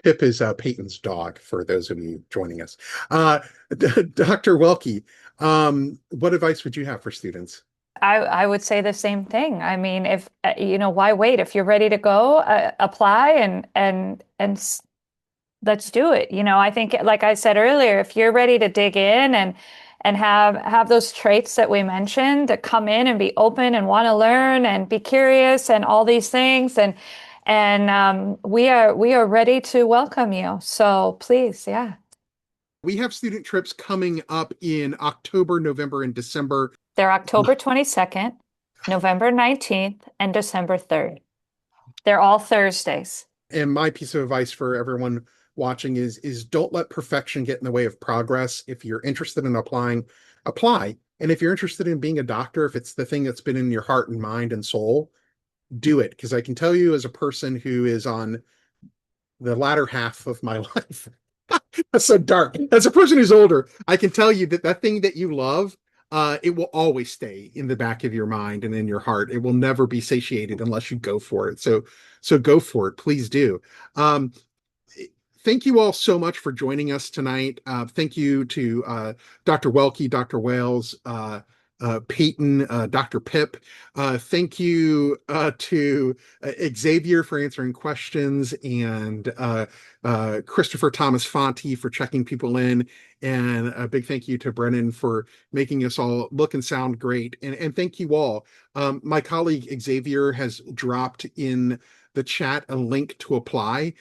Pip is Peyton's dog, for those of you joining us. Uh, Dr. Welke, what advice would you have for students? I would say the same thing. I mean, if why wait? If you're ready to go, apply and let's do it. I think, like I said earlier, if you're ready to dig in and have those traits that we mentioned, to come in and be open and want to learn and be curious and all these things, and we are ready to welcome you. So please, yeah. We have student trips coming up in October, November, and December. They're October 22nd, November 19th, and December 3rd. They're all Thursdays. And my piece of advice for everyone watching is don't let perfection get in the way of progress. If you're interested in applying, apply. And if you're interested in being a doctor, if it's the thing that's been in your heart and mind and soul, do it. Because I can tell you, as a person who is on the latter half of my life, that's so dark. As a person who's older, I can tell you that that thing that you love, it will always stay in the back of your mind and in your heart. It will never be satiated unless you go for it. So go for it. Please do. Um, Thank you all so much for joining us tonight. Thank you to Dr. Welke, Dr. Wales, Peyton, Dr. Pip. Thank you to Xavier for answering questions, and Christopher Thomas Fonte for checking people in. And a big thank you to Brennan for making us all look and sound great. And thank you all. My colleague Xavier has dropped in the chat a link to apply.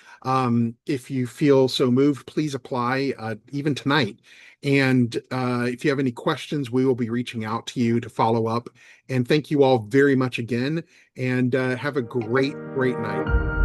If you feel so moved, please apply even tonight. And if you have any questions, we will be reaching out to you to follow up. And thank you all very much again, and have a great, great night.